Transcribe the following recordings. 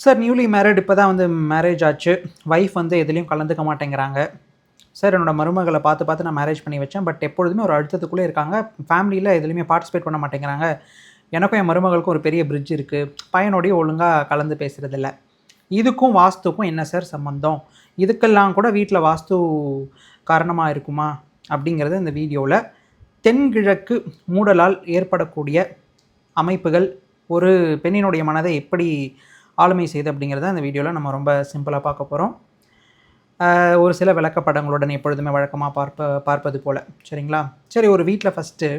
Sir newly married இப்போ தான் வந்து மேரேஜ் ஆச்சு. ஒய்ஃப் வந்து எதுலேயும் கலந்துக்க மாட்டேங்கிறாங்க. சார் என்னோட மருமகள பார்த்து பார்த்து நான் மேரேஜ் பண்ணி வச்சேன். பட் எப்பொழுதுமே ஒரு அழுத்தத்துக்குள்ளே இருக்காங்க. ஃபேமிலியில எதுலேயுமே பார்ட்டிசிபேட் பண்ண மாட்டேங்கிறாங்க. எனக்கும் என் மருமகளுக்கும் ஒரு பெரிய பிரிட்ஜ் இருக்குது. பையனோடயும் ஒழுங்கா கலந்து பேசுறதில்ல. இதுக்கும் வாஸ்துக்கும் என்ன சார் சம்மந்தம்? இதுக்கெல்லாம் கூட வீட்ல வாஸ்து காரணமா இருக்குமா? அப்படிங்கிறத இந்த வீடியோல தென்கிழக்கு மூடலால் ஏற்படக்கூடிய அமைப்புகள் ஒரு பெண்ணினுடைய மனதை எப்படி ஆளுமை செய்து அப்படிங்கிறத இந்த வீடியோவில் நம்ம ரொம்ப சிம்பிளாக பார்க்க போகிறோம். ஒரு சில விளக்கப்படங்களுடன் எப்பொழுதுமே வழக்கமாக பார்ப்பது போல். சரிங்களா? சரி, ஒரு வீட்டில் ஃபஸ்ட்டு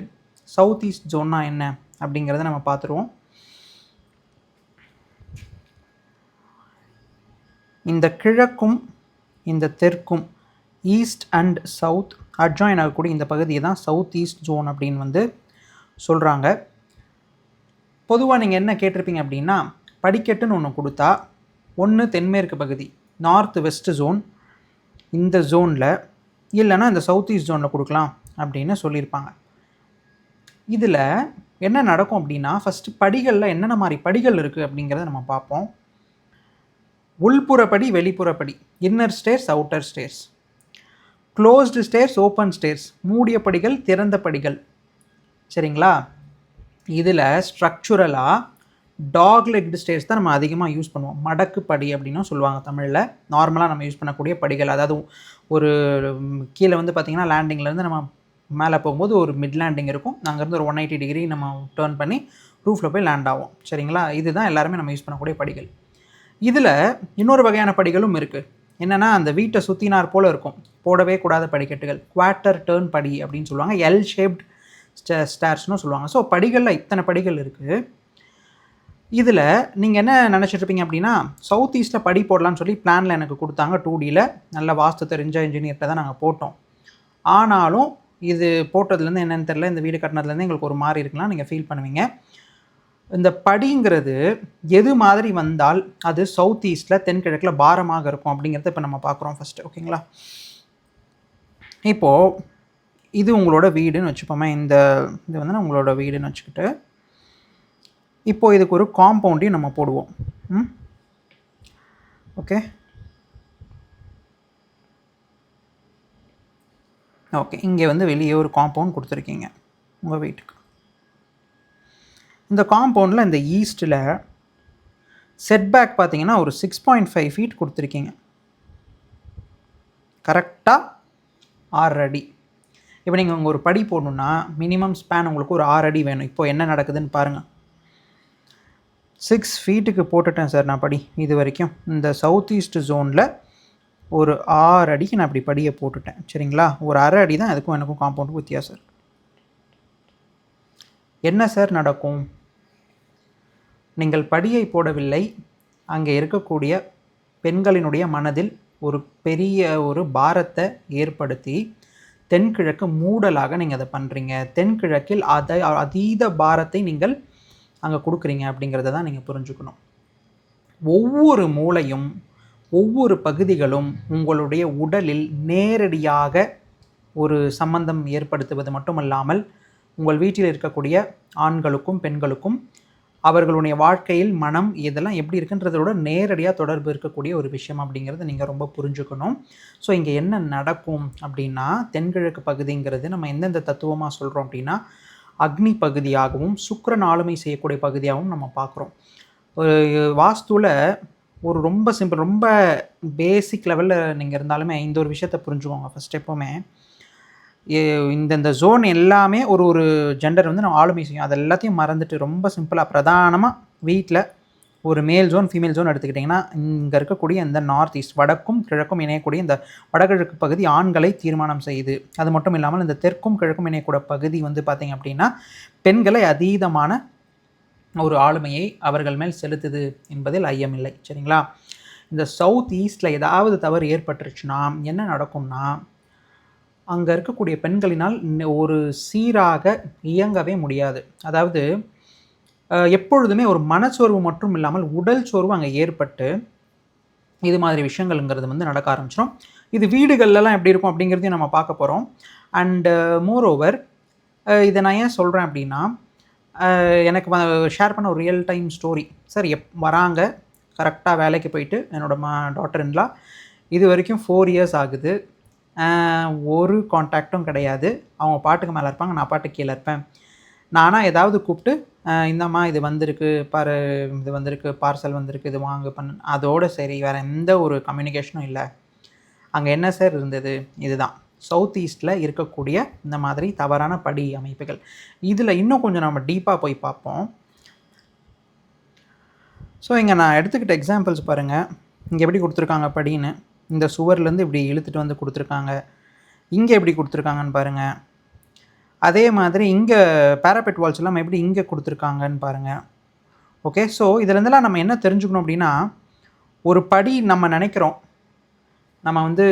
சவுத் ஈஸ்ட் ஜோன்னா என்ன அப்படிங்கிறத நம்ம பார்த்துருவோம். இந்த கிழக்கும் இந்த தெற்கும் ஈஸ்ட் அண்ட் சவுத் அட்ஜாயின் ஆகக்கூடிய இந்த பகுதியை தான் சவுத் ஈஸ்ட் ஜோன் அப்படின்னு வந்து சொல்கிறாங்க. பொதுவாக நீங்கள் என்ன கேட்டிருப்பீங்க அப்படின்னா, படிக்கட்டுன்னு ஒன்று கொடுத்தா ஒன்று தென்மேற்கு பகுதி நார்த் வெஸ்ட் ஜோன் இந்த ஜோனில், இல்லைன்னா இந்த சவுத் ஈஸ்ட் ஜோனில் கொடுக்கலாம் அப்படின்னு சொல்லியிருப்பாங்க. இதில் என்ன நடக்கும் அப்படின்னா, ஃபஸ்ட்டு படிகளில் என்னென்ன மாதிரி படிகள் இருக்குது அப்படிங்கிறத நம்ம பார்ப்போம். உள்புறப்படி, வெளிப்புறப்படி, inner stairs, outer stairs, closed stairs, open stairs, மூடிய படிகள், திறந்த படிகள். சரிங்களா? இதில் ஸ்ட்ரக்சுரலாக டாக் லெக்டு ஸ்டேர்ஸ் தான் நம்ம அதிகமாக யூஸ் பண்ணுவோம். மடக்கு படி அப்படின்னும் சொல்லுவாங்க தமிழில். நார்மலாக நம்ம யூஸ் பண்ணக்கூடிய படிகள், அதாவது ஒரு கீழே வந்து பார்த்திங்கன்னா லேண்டிங்லேருந்து நம்ம மேலே போகும்போது ஒரு மிட் லேண்டிங் இருக்கும். அங்கேருந்து ஒரு 180 டிகிரி நம்ம டேர்ன் பண்ணி ரூஃபில் போய் லேண்ட் ஆகும். சரிங்களா? இதுதான் எல்லாருமே நம்ம யூஸ் பண்ணக்கூடிய படிகள். இதில் இன்னொரு வகையான படிகளும் இருக்குது. என்னென்னா, அந்த வீட்டை சுற்றினார் போல் இருக்கும், போடவே கூடாத படிக்கட்டுகள், குவார்ட்டர் டேர்ன் படி அப்படின்னு சொல்லுவாங்க. எல் ஷேப்ட் ஸ்டேர்ஸ்னு சொல்லுவாங்க. ஸோ படிகளில் இத்தனை படிகள் இருக்குது. இதில் நீங்கள் என்ன நினச்சிட்ருப்பீங்க அப்படின்னா, சவுத் ஈஸ்ட்டில் படி போடலான்னு சொல்லி பிளானில் எனக்கு கொடுத்தாங்க. 2Dயில் நல்ல வாஸ்து தெரிஞ்ச இன்ஜினியர்கிட்ட தான் நாங்கள் போட்டோம். ஆனாலும் இது போட்டதுலேருந்து என்னென்னு தெரில, இந்த வீடு கட்டினதுலேருந்து எங்களுக்கு ஒரு மாதிரி இருக்கலாம், நீங்கள் ஃபீல் பண்ணுவீங்க. இந்த படிங்கிறது எது மாதிரி வந்தால் அது சவுத் ஈஸ்ட்டில் தென்கிழக்கில் பாரமாக இருக்கும் அப்படிங்கிறத இப்போ நம்ம பார்க்குறோம் ஃபஸ்ட்டு. ஓகேங்களா? இப்போது இது உங்களோட வீடுன்னு வச்சுப்போமே. இது வந்து உங்களோட வீடுன்னு வச்சுக்கிட்டு, இப்போது இதுக்கு ஒரு காம்பவுண்டையும் நம்ம போடுவோம். ஓகே ஓகே இங்கே வந்து வெளியே ஒரு காம்பவுண்ட் கொடுத்துருக்கீங்க உங்கள் வீட்டுக்கு. இந்த காம்பவுண்டில் இந்த ஈஸ்ட்டில் செட்பேக் பார்த்தீங்கன்னா ஒரு 6.5 ஃபீட் கொடுத்துருக்கீங்க. கரெக்டாக 6 அடி. இப்போ நீங்கள் உங்கள் ஒரு படி போடணுன்னா மினிமம் ஸ்பேன் உங்களுக்கு ஒரு 6 அடி வேணும். இப்போ என்ன நடக்குதுன்னு பாருங்கள். 6 ஃபீட்டுக்கு போட்டுட்டேன் சார் நான் படி இது வரைக்கும். இந்த சவுத் ஈஸ்ட் ஜோனில் ஒரு 6 அடிக்கு நான் இப்படி படியை போட்டுட்டேன். சரிங்களா? ஒரு அரை அடி தான் அதுக்கும் எனக்கும் காம்பவுண்டுக்கும் வித்தியாசம் இருக்குது. என்ன சார் நடக்கும்? நீங்கள் படியை போடவில்லை, அங்கே இருக்கக்கூடிய பெண்களினுடைய மனதில் ஒரு பெரிய ஒரு பாரத்தை ஏற்படுத்தி தென்கிழக்கு மூடலாக நீங்கள் அதை பண்ணுறீங்க. தென்கிழக்கில் அதீத பாரத்தை நீங்கள் அங்கே கொடுக்குறீங்க அப்படிங்கிறத தான் நீங்கள் புரிஞ்சுக்கணும். ஒவ்வொரு மூளையும் ஒவ்வொரு பகுதிகளும் உங்களுடைய உடலில் நேரடியாக ஒரு சம்பந்தம் ஏற்படுத்துவது மட்டுமல்லாமல், உங்கள் வீட்டில் இருக்கக்கூடிய ஆண்களுக்கும் பெண்களுக்கும் அவர்களுடைய வாழ்க்கையில் மனம் இதெல்லாம் எப்படி இருக்குன்றதோட நேரடியாக தொடர்பு இருக்கக்கூடிய ஒரு விஷயம் அப்படிங்கிறத நீங்கள் ரொம்ப புரிஞ்சுக்கணும். ஸோ இங்கே என்ன நடக்கும் அப்படின்னா, தென்கிழக்கு பகுதிங்கிறது நம்ம எந்தெந்த தத்துவமாக சொல்கிறோம் அப்படின்னா, அக்னி பகுதியாகவும் சுக்கிரன் ஆளுமை செய்யக்கூடிய பகுதியாகவும் நம்ம பார்க்குறோம். ஒரு வாஸ்துவில் ஒரு ரொம்ப சிம்பிள், ரொம்ப பேசிக் லெவலில் நீங்கள் இருந்தாலுமே இந்த ஒரு விஷயத்தை புரிஞ்சுக்கோங்க. ஃபஸ்ட் எப்போவுமே இந்த ஜோன் எல்லாமே ஒரு ஜெண்டர் வந்து நம்ம ஆளுமை செய்யும். அது எல்லாத்தையும் மறந்துட்டு ரொம்ப சிம்பிளாக பிரதானமாக வீட்டில் ஒரு மேல் ஜோன் ஃபீமேல் ஜோன் எடுத்துக்கிட்டிங்கன்னா, இங்கே இருக்கக்கூடிய இந்த நார்த் ஈஸ்ட் வடக்கும் கிழக்கும் இணையக்கூடிய இந்த வடகிழக்கு பகுதி ஆண்களை தீர்மானம் செய்யுது. அது மட்டும் இல்லாமல் இந்த தெற்கும் கிழக்கும் இணையக்கூடிய பகுதி வந்து பார்த்திங்க அப்படின்னா பெண்களை அதீதமான ஒரு ஆளுமையை அவர்கள் மேல் செலுத்துது என்பதில் ஐயமில்லை. சரிங்களா? இந்த சவுத் ஈஸ்ட்டில் ஏதாவது தவறு ஏற்பட்டுருச்சுன்னா என்ன நடக்கும்னா, அங்கே இருக்கக்கூடிய பெண்களினால் ஒரு சீராக இயங்கவே முடியாது. அதாவது எப்பொழுதுமே ஒரு மனச்சோர்வு மட்டும் இல்லாமல் உடல் சோர்வு அங்கே ஏற்பட்டு இது மாதிரி விஷயங்கள்ங்கிறது வந்து நடக்க ஆரம்பிச்சிடும். இது வீடுகள்லாம் எப்படி இருக்கும் அப்படிங்கிறதையும் நம்ம பார்க்க போகிறோம். அண்டு மோரோவர் இதை நான் ஏன் சொல்கிறேன் அப்படின்னா, எனக்கு ஷேர் பண்ண ஒரு ரியல் டைம் ஸ்டோரி. சார் வராங்க, கரெக்டாக வேலைக்கு போயிட்டு என்னோட டாட்டர் இன்லா இது வரைக்கும் 4 இயர்ஸ் ஆகுது. ஒரு கான்டாக்டும் கிடையாது. அவங்க பாட்டுக்கு மேலே இருப்பாங்க, நான் பாட்டுக்கு கீழே இருப்பேன். நானா ஏதாவது கூப்பிட்டு இந்தாம்மா இது வந்திருக்கு பாரு, இது வந்திருக்கு, பார்சல் வந்திருக்கு, இது வாங்க பண்ணு, அதோட சரி. வேறு எந்த ஒரு கம்யூனிகேஷனும் இல்லை. அங்கே என்ன சார் இருந்தது? இதுதான் சவுத் ஈஸ்ட்டில் இருக்கக்கூடிய இந்த மாதிரி தவறான படி அமைப்புகள். இதில் இன்னும் கொஞ்சம் நம்ம டீப்பாக போய் பார்ப்போம். ஸோ இங்கே நான் எடுத்துக்கிட்ட எக்ஸாம்பிள்ஸ் பாருங்கள். இங்கே எப்படி கொடுத்துருக்காங்க படின்னு. இந்த சுவர்லேருந்து இப்படி இழுத்துட்டு வந்து கொடுத்துருக்காங்க. இங்கே எப்படி கொடுத்துருக்காங்கன்னு பாருங்கள். அதே மாதிரி இங்கே பேராபெட் வால்ஸ் எல்லாம் எப்படி இங்கே கொடுத்துருக்காங்கன்னு பாருங்கள். ஓகே, ஸோ இதுலேருந்துலாம் நம்ம என்ன தெரிஞ்சுக்கணும் அப்படின்னா, ஒரு படி நம்ம நினைக்கிறோம் நம்ம வந்து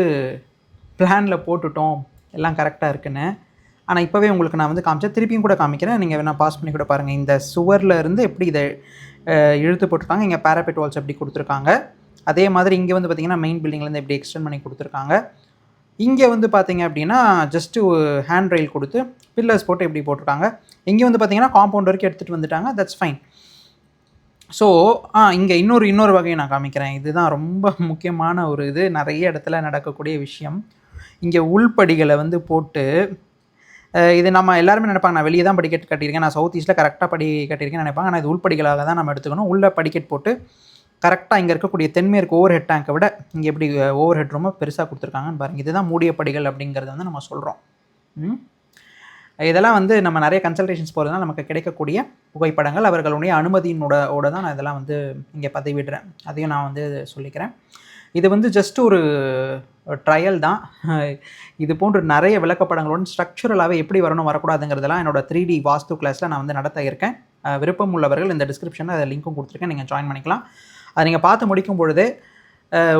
பிளானில் போட்டுட்டோம் எல்லாம் கரெக்டாக இருக்குன்னு. ஆனால் இப்போவே உங்களுக்கு நான் வந்து காமிச்சேன், திருப்பியும் கூட காமிக்கிறேன், நீங்கள் வேணால் பாஸ் பண்ணி கூட பாருங்கள். இந்த சுவரில் இருந்து எப்படி இதை இழுத்து போட்டிருக்காங்க, இங்கே பேராபெட் வால்ஸ் எப்படி கொடுத்துருக்காங்க. அதே மாதிரி இங்கே வந்து பார்த்திங்கன்னா மெயின் பில்டிங்லேருந்து எப்படி எக்ஸ்டெண்ட் பண்ணி கொடுத்துருக்காங்க. இங்கே வந்து பார்த்திங்க அப்படின்னா ஜஸ்ட்டு ஹேண்ட் ரெயில் கொடுத்து பில்லர்ஸ் போட்டு எப்படி போட்டிருக்காங்க. இங்கே வந்து பார்த்திங்கன்னா காம்பவுண்ட் வரைக்கும் எடுத்துகிட்டு வந்துட்டாங்க. That's fine. ஸோ இங்கே இன்னொரு வகையை நான் காமிக்கிறேன். இதுதான் ரொம்ப முக்கியமான ஒரு இது, நிறைய இடத்துல நடக்கக்கூடிய விஷயம். இங்கே உள்படிகளை வந்து போட்டு இது நம்ம எல்லாருமே நினைப்பாங்க, நான் வெளியே தான் படிக்கட் கட்டியிருக்கேன், நான் சவுத் ஈஸ்ட்டில் கரெக்டாக படி கட்டியிருக்கேன்னு நினைப்பாங்க. ஆனால் இது உள்படிகளாக தான் நம்ம எடுத்துக்கணும். உள்ளே படிக்கட் போட்டு கரெக்டாக இங்கே இருக்கக்கூடிய தென்மேற்கு ஓவர் ஹெட் டேங்கை விட இங்கே எப்படி ஓவர் ஹெட் ரொம்ப பெருசாக கொடுத்துருக்காங்கன்னு பாருங்கள். இதுதான் மூடிய படிகள் அப்படிங்கிறத வந்து நம்ம சொல்கிறோம். இதெல்லாம் வந்து நம்ம நிறைய கன்சல்டேஷன்ஸ் போகிறதுனால நமக்கு கிடைக்கக்கூடிய புகைப்படங்கள், அவர்களுடைய அனுமதியினோட தான் நான் இதெல்லாம் வந்து இங்கே பதிவிடுறேன். அதையும் நான் வந்து சொல்லிக்கிறேன். இது வந்து ஜஸ்ட் ஒரு ட்ரையல் தான். இது போன்ற நிறைய விளக்கப்படங்களுடன் ஸ்ட்ரக்சரலாகவே எப்படி வரணும் வரக்கூடாதுங்கிறதெல்லாம் என்னோட 3D வாஸ்து கிளாஸில் நான் வந்து நடத்த இருக்கேன். விருப்பம் உள்ளவர்கள் இந்த டிஸ்கிரிப்ஷனில் அதை லிங்க்கும் கொடுத்துருக்கேன், நீங்கள் ஜாயின் பண்ணிக்கலாம். அதை நீங்கள் பார்த்து முடிக்கும் பொழுதே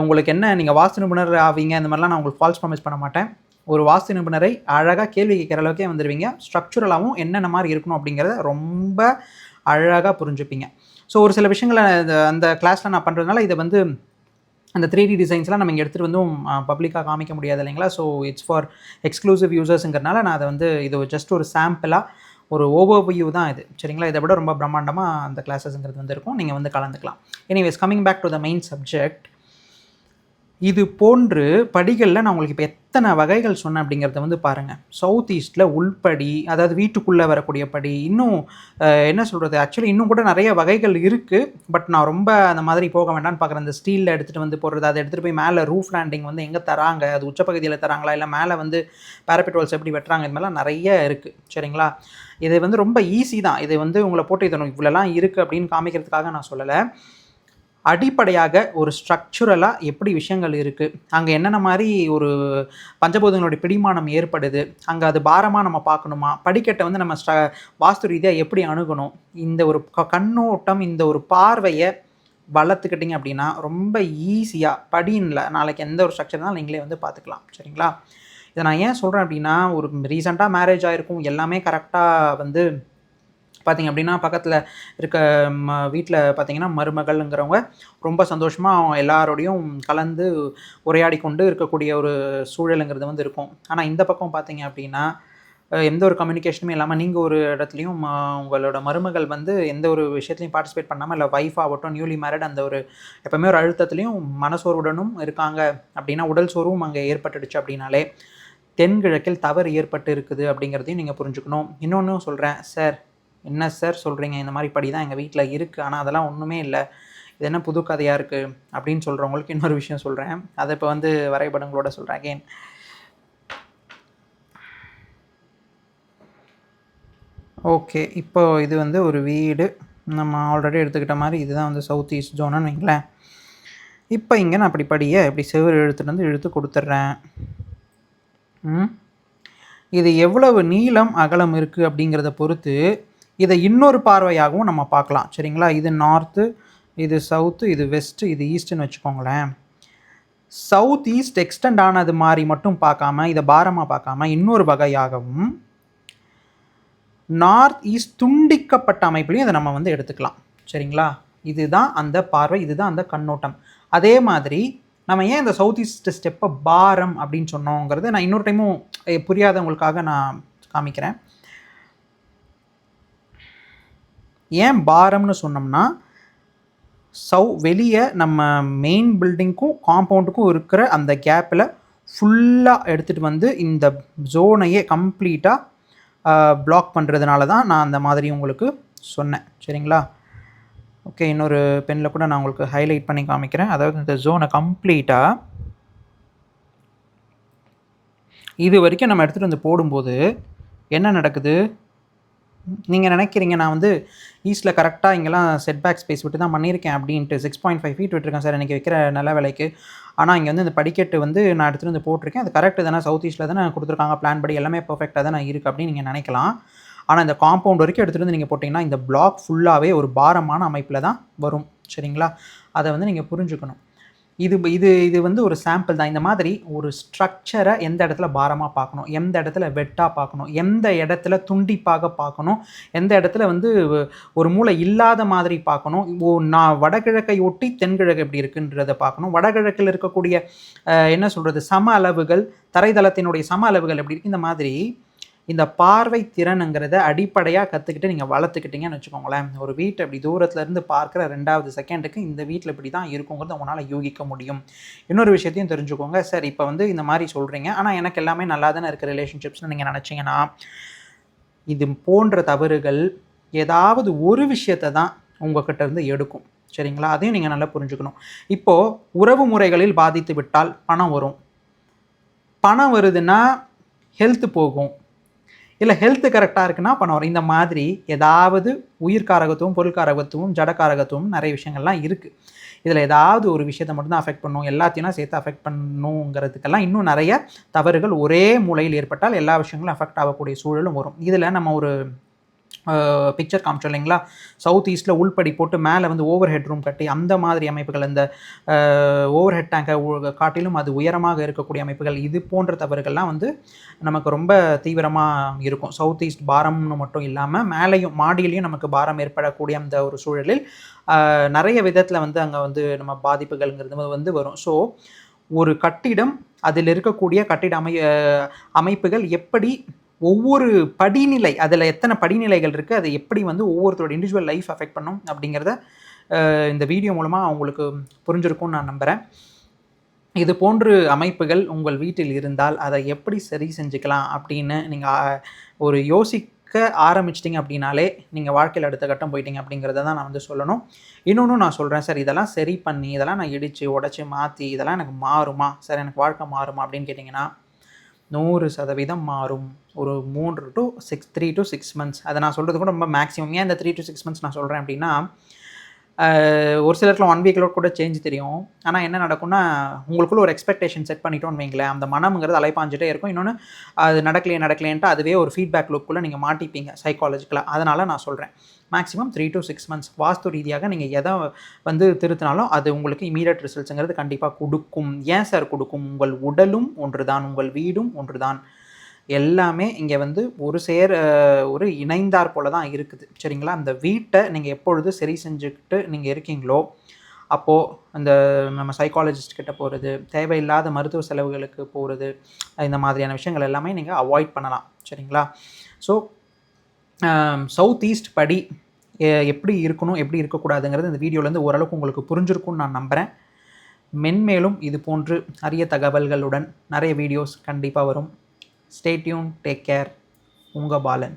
உங்களுக்கு என்ன, நீங்கள் வாஸ்து நிபுணர் ஆவீங்க இந்த மாதிரிலாம் நான் உங்களுக்கு ஃபால்ஸ் ப்ராமிஸ் பண்ண மாட்டேன். ஒரு வாஸ்து நிபுணரை அழகாக கேள்வி கேட்குற அளவுக்கே வந்துடுவீங்க. ஸ்ட்ரக்சரலாகவும் என்னென்ன மாதிரி இருக்கணும் அப்படிங்கிறத ரொம்ப அழகாக புரிஞ்சுப்பீங்க. ஸோ ஒரு சில விஷயங்களை அந்த கிளாஸில் நான் பண்ணுறதுனால இதை வந்து அந்த 3D டிசைன்ஸ்லாம் நம்ம இங்கே எடுத்துகிட்டு வந்தும் பப்ளிக்காக காமிக்க முடியாது இல்லைங்களா. ஸோ இட்ஸ் ஃபார் எக்ஸ்க்ளூசிவ் யூசர்ஸுங்கிறனால நான் அதை வந்து இது ஜஸ்ட் ஒரு சாம்பிளாக ஒரு ஓவர்வியூ தான் இது, சரிங்களா. இதை விட ரொம்ப பிரம்மாண்டமாக அந்த கிளாஸஸ்ங்கிறது வந்து இருக்கும், நீங்கள் வந்து கலந்துக்கலாம். Anyways, coming back to the main subject. இது போன்று படிகளில் நான் உங்களுக்கு இப்போ எத்தனை வகைகள் சொன்னேன் அப்படிங்கிறத வந்து பாருங்கள். சவுத் ஈஸ்ட்டில் உள்படி, அதாவது வீட்டுக்குள்ளே வரக்கூடிய படி, இன்னும் என்ன சொல்கிறது, ஆக்சுவலி இன்னும் கூட நிறைய வகைகள் இருக்குது. பட் நான் ரொம்ப அந்த மாதிரி போக வேண்டாம்னு பார்க்குறேன். அந்த ஸ்டீலில் எடுத்துகிட்டு வந்து போடுறது, அதை எடுத்துகிட்டு போய் மேலே ரூஃப் லேண்டிங் வந்து எங்கே தராங்க, அது உச்சப்பகுதியில் தராங்களா, இல்லை மேலே வந்து பேராபெட் வால்ஸ் எப்படி வெட்டுறாங்க, இது மாதிரிலாம் நிறைய இருக்குது, சரிங்களா. இது வந்து ரொம்ப ஈஸி தான். இது வந்து உங்களை போட்டு இதனும் இவ்வளோலாம் இருக்குது அப்படின்னு காமிக்கிறதுக்காக நான் சொல்லலை. அடிப்படையாக ஒரு ஸ்ட்ரக்சுரலாக எப்படி விஷயங்கள் இருக்குது, அங்கே என்னென்ன மாதிரி ஒரு பஞ்சபூதங்களுடைய பிடிமானம் ஏற்படுது, அங்கே அது பாரமாக நம்ம பார்க்கணுமா, படிக்கட்டை வந்து நம்ம வாஸ்து ரீதியாக எப்படி அணுகணும், இந்த ஒரு கண்ணோட்டம், இந்த ஒரு பார்வையை வளர்த்துக்கிட்டிங்க அப்படின்னா ரொம்ப ஈஸியாக படின்ல நாளைக்கு எந்த ஒரு ஸ்ட்ரக்சர்னாலும் நீங்களே வந்து பார்த்துக்கலாம், சரிங்களா. இதை நான் ஏன் சொல்கிறேன் அப்படின்னா, ஒரு ரீசெண்டாக மேரேஜ் ஆகிருக்கும், எல்லாமே கரெக்டாக வந்து பார்த்திங்க அப்படின்னா பக்கத்தில் இருக்க வீட்டில் பார்த்திங்கன்னா மருமகள்ங்கிறவங்க ரொம்ப சந்தோஷமாக அவங்க எல்லாரோடையும் கலந்து உரையாடி கொண்டு இருக்கக்கூடிய ஒரு சூழலுங்கிறது வந்து இருக்கும். ஆனால் இந்த பக்கம் பார்த்திங்க அப்படின்னா எந்த ஒரு கம்யூனிகேஷனுமே இல்லாமல் நீங்கள் ஒரு இடத்துலையும் உங்களோட மருமகள் வந்து எந்த ஒரு விஷயத்துலையும் பார்ட்டிசிபேட் பண்ணாமல், இல்லை ஒய்ஃப் ஆகட்டும் நியூலி மேரிட், அந்த ஒரு எப்போவுமே ஒரு அழுத்தத்துலேயும் மனசோர்வுடனும் இருக்காங்க அப்படின்னா, உடல் சோர்வும் அங்கே ஏற்பட்டுடுச்சு அப்படின்னாலே தென்கிழக்கில் தவறு ஏற்பட்டு இருக்குது அப்படிங்கிறதையும் நீங்கள் புரிஞ்சுக்கணும். இன்னொன்றும் சொல்கிறேன், சார் என்ன சார் சொல்கிறீங்க, இந்த மாதிரி படி தான் எங்கள் வீட்டில் இருக்குது, ஆனால் அதெல்லாம் ஒன்றுமே இல்லை, இது என்ன புது கதையாக இருக்குது அப்படின்னு சொல்கிறவங்களுக்கு இன்னொரு விஷயம் சொல்கிறேன். அதை இப்போ வந்து வரைபடங்களோட சொல்கிறேன் அகெயின். ஓகே, இப்போ இது வந்து ஒரு வீடு, நம்ம ஆல்ரெடி எடுத்துக்கிட்ட மாதிரி இதுதான் வந்து சவுத் ஈஸ்ட் ஜோனுன்னு வைங்களேன். இப்போ இங்கே நான் அப்படி படியை இப்படி செவ்வறு எடுத்துகிட்டு வந்து இழுத்து கொடுத்துட்றேன். இது எவ்வளவு நீளம் அகலம் இருக்குது அப்படிங்கிறத பொறுத்து இதை இன்னொரு பார்வையாகவும் நம்ம பார்க்கலாம், சரிங்களா. இது நார்த்து, இது சவுத்து, இது வெஸ்ட்டு, இது ஈஸ்ட்டுன்னு வச்சுக்கோங்களேன். சவுத் ஈஸ்ட் எக்ஸ்டெண்ட் ஆனது மாதிரி மட்டும் பார்க்காம, இதை பாரமாக பார்க்காம இன்னொரு வகையாகவும் நார்த் ஈஸ்ட் துண்டிக்கப்பட்ட அமைப்புலையும் இதை நம்ம வந்து எடுத்துக்கலாம், சரிங்களா. இதுதான் அந்த பார்வை, இதுதான் அந்த கண்ணோட்டம். அதே மாதிரி நம்ம ஏன் இந்த சவுத் ஈஸ்ட் ஸ்டெப்பை பாரம் அப்படின்னு சொன்னோங்கிறது நான் இன்னொரு டைமும் புரியாதவங்களுக்காக நான் காமிக்கிறேன். ஏன் பாரம்னு சொன்னோம்னா, வெளியே நம்ம மெயின் பில்டிங்க்கும் காம்பவுண்டுக்கும் இருக்கிற அந்த கேப்பில் ஃபுல்லாக எடுத்துகிட்டு வந்து இந்த ஜோனையே கம்ப்ளீட்டாக பிளாக் பண்ணுறதுனால தான் நான் அந்த மாதிரி உங்களுக்கு சொன்னேன். சரிங்களா? ஓகே, இன்னொரு பெனில் கூட நான் உங்களுக்கு ஹைலைட் பண்ணி காமிக்கிறேன். அதாவது இந்த ஜோனை கம்ப்ளீட்டாக இது வரைக்கும் நம்ம எடுத்துகிட்டு வந்து போடும்போது என்ன நடக்குது? நீங்கள் நினைக்கிறீங்க நான் வந்து ஈஸ்ட்டில் கரெக்டாக இங்கெல்லாம் செட் பேக் ஸ்பேஸ் விட்டு தான் பண்ணியிருக்கேன் அப்படின்ட்டு 6.5 ஃபீட் விட்டுருக்கேன் சார் இன்றைக்கி வைக்கிற நல்ல விலைக்கு. ஆனால் இங்கே வந்து இந்த படிக்கட்டு வந்து நான் எடுத்துகிட்டு வந்து போட்டிருக்கேன், அது கரெக்டு தானே, சவுத் ஈஸ்ட்டில் தானே கொடுத்துருக்காங்க, பிளான் படி எல்லாமே பர்ஃபெக்டாக தானே இருக்குது அப்படின்னு நீங்கள் நினைக்கலாம். ஆனால் இந்த காம்பவுண்ட் வரைக்கும் எடுத்துகிட்டு வந்து நீங்கள் போட்டிங்கன்னா இந்த பிளாக் ஃபுல்லாகவே ஒரு பாரமான அமைப்பில் தான் வரும். சரிங்களா? அதை வந்து நீங்கள் புரிஞ்சுக்கணும். இது வந்து ஒரு சாம்பிள் தான். இந்த மாதிரி ஒரு ஸ்ட்ரக்சரை எந்த இடத்துல பாரமாக பார்க்கணும், எந்த இடத்துல வெட்டாக பார்க்கணும், எந்த இடத்துல துண்டிப்பாக பார்க்கணும், எந்த இடத்துல வந்து ஒரு மூளை இல்லாத மாதிரி பார்க்கணும். நான் வடகிழக்கை ஒட்டி தென்கிழக்கு எப்படி இருக்குன்றதை பார்க்கணும். வடகிழக்கில் இருக்கக்கூடிய என்ன சொல்கிறது சம அளவுகள், தரைதளத்தினுடைய சம அளவுகள் எப்படி இருக்குது. இந்த மாதிரி இந்த பார்வை திறனுங்கிறத அடிப்படையாக கற்றுக்கிட்டு நீங்கள் வளர்த்துக்கிட்டீங்கன்னு வச்சுக்கோங்களேன், ஒரு வீட்டை அப்படி தூரத்துலேருந்து பார்க்குற 2வது செகண்டுக்கு இந்த வீட்டில் இப்படி தான் இருக்குங்கிறத உங்களால் யூகிக்க முடியும். இன்னொரு விஷயத்தையும் தெரிஞ்சுக்கோங்க, சார் இப்போ வந்து இந்த மாதிரி சொல்கிறீங்க, ஆனால் எனக்கு எல்லாமே நல்லா தானே இருக்குது ரிலேஷன்ஷிப்ஸ்னு நீங்கள் நினச்சிங்கன்னா, இது போன்ற தவறுகள் ஏதாவது ஒரு விஷயத்தை தான் உங்கள்கிட்ட இருந்து எடுக்கும். சரிங்களா? அதையும் நீங்கள் நல்லா புரிஞ்சுக்கணும். இப்போது உறவு முறைகளில் பாதித்து விட்டால் பணம் வரும். பணம் வருதுன்னா ஹெல்த்து போகும். இல்லை ஹெல்த்து கரெக்டாக இருக்குன்னா பணம் வரும். இந்த மாதிரி ஏதாவது உயிர்காரகத்துவம், பொருள்காரகத்துவம், ஜடக்காரகத்துவம் நிறைய விஷயங்கள்லாம் இருக்குது. இதில் ஏதாவது ஒரு விஷயத்தை மட்டும்தான் அஃபெக்ட் பண்ணும், எல்லாத்தையும் சேர்த்து அஃபெக்ட் பண்ணுங்கிறதுக்கெல்லாம் இன்னும் நிறைய தவறுகள் ஒரே மூலையில் ஏற்பட்டால் எல்லா விஷயங்களும் அஃபெக்ட் ஆகக்கூடிய சூழலும் வரும். இதில் நம்ம ஒரு பிக்சர் காமிச்சோம் இல்லைங்களா, சவுத் ஈஸ்ட்டில் உள்படி போட்டு மேலே வந்து ஓவர் ஹெட் ரூம் கட்டி அந்த மாதிரி அமைப்புகள், இந்த ஓவர் ஹெட் டேங்கை காட்டிலும் அது உயரமாக இருக்கக்கூடிய அமைப்புகள், இது போன்ற தவறுகள்லாம் வந்து நமக்கு ரொம்ப தீவிரமாக இருக்கும். சவுத் ஈஸ்ட் பாரம்னு மட்டும் இல்லாமல் மேலேயும் மாடியிலையும் நமக்கு பாரம் ஏற்படக்கூடிய அந்த ஒரு சூழலில் நிறைய விதத்தில் வந்து அங்கே வந்து நம்ம பாதிப்புகள்ங்கிறது வந்து வரும். ஸோ ஒரு கட்டிடம், அதில் இருக்கக்கூடிய கட்டிட அமைப்புகள் எப்படி ஒவ்வொரு படிநிலை, அதில் எத்தனை படிநிலைகள் இருக்குது, அதை எப்படி வந்து ஒவ்வொருத்தரோட இண்டிவிஜுவல் லைஃப் அஃபெக்ட் பண்ணும் அப்படிங்கிறத இந்த வீடியோ மூலமாக அவங்களுக்கு புரிஞ்சிருக்கும்னு நான் நம்புகிறேன். இது போன்று அமைப்புகள் உங்கள் வீட்டில் இருந்தால் அதை எப்படி சரி செஞ்சுக்கலாம் அப்படின்னு நீங்கள் ஒரு யோசிக்க ஆரம்பிச்சிட்டிங்க அப்படின்னாலே நீங்கள் வாழ்க்கையில் அடுத்த கட்டம் போயிட்டீங்க அப்படிங்கிறத தான் நான் வந்து சொல்லணும். இன்னொன்று நான் சொல்கிறேன், சார் இதெல்லாம் சரி பண்ணி, இதெல்லாம் நான் இடித்து உடச்சி மாற்றி இதெல்லாம் எனக்கு மாறுமா சார், எனக்கு வாழ்க்கை மாறுமா அப்படின்னு கேட்டிங்கன்னா 100% மாறும். ஒரு 3 to 6 மந்த்ஸ். அதை நான் சொல்கிறது கூட ரொம்ப மேக்ஸிமம். ஏன் இந்த 3 to 6 மந்த்ஸ் நான் சொல்கிறேன் அப்படின்னா, ஒரு சிலருக்குலாம் 1 வீக்கில் கூட சேஞ்ச் தெரியும். ஆனால் என்ன நடக்கும்னா, உங்களுக்குள்ள ஒரு எக்ஸ்பெக்டேஷன் செட் பண்ணிட்டோன்னு வைங்களேன், அந்த மனம்ங்கிறது அலைப்பாஞ்சிட்டே இருக்கும். இன்னொன்று அது நடக்கலையேன்ட்டு அதுவே ஒரு ஃபீட்பேக் லூப்புக்குள்ளே நீங்கள் மாட்டிப்பீங்க சைக்காலஜிக்கலாக. அதனால் நான் சொல்கிறேன், மேக்ஸிமம் 3 to 6 மந்த்ஸ். வாஸ்து ரீதியாக நீங்கள் எதை வந்து திருத்தினாலும் அது உங்களுக்கு இமீடியட் ரிசல்ட்ஸுங்கிறது கண்டிப்பாக கொடுக்கும். ஏன் சார் கொடுக்கும்? உங்கள் உடலும் ஒன்று தான், உங்கள் வீடும் ஒன்று தான், எல்லாமே இங்கே வந்து ஒரு இணைந்தார் போல தான் இருக்குது. சரிங்களா? அந்த வீட்டை நீங்கள் எப்பொழுது சரி செஞ்சுக்கிட்டு நீங்கள் இருக்கீங்களோ அப்போது அந்த நம்ம சைக்காலஜிஸ்ட் கிட்ட போகிறது, தேவையில்லாத மருத்துவ செலவுகளுக்கு போகிறது, இந்த மாதிரியான விஷயங்கள் எல்லாமே நீங்கள் அவாய்ட் பண்ணலாம். சரிங்களா? ஸோ சவுத் ஈஸ்ட் படி எப்படி இருக்கணும், எப்படி இருக்கக்கூடாதுங்கிறது இந்த வீடியோலேருந்து ஓரளவுக்கு உங்களுக்கு புரிஞ்சிருக்கும்னு நான் நம்புகிறேன். மென்மேலும் இது போன்று அரிய தகவல்களுடன் நிறைய வீடியோஸ் கண்டிப்பாக வரும். Stay tuned, take care. உங்கள் பாலன்.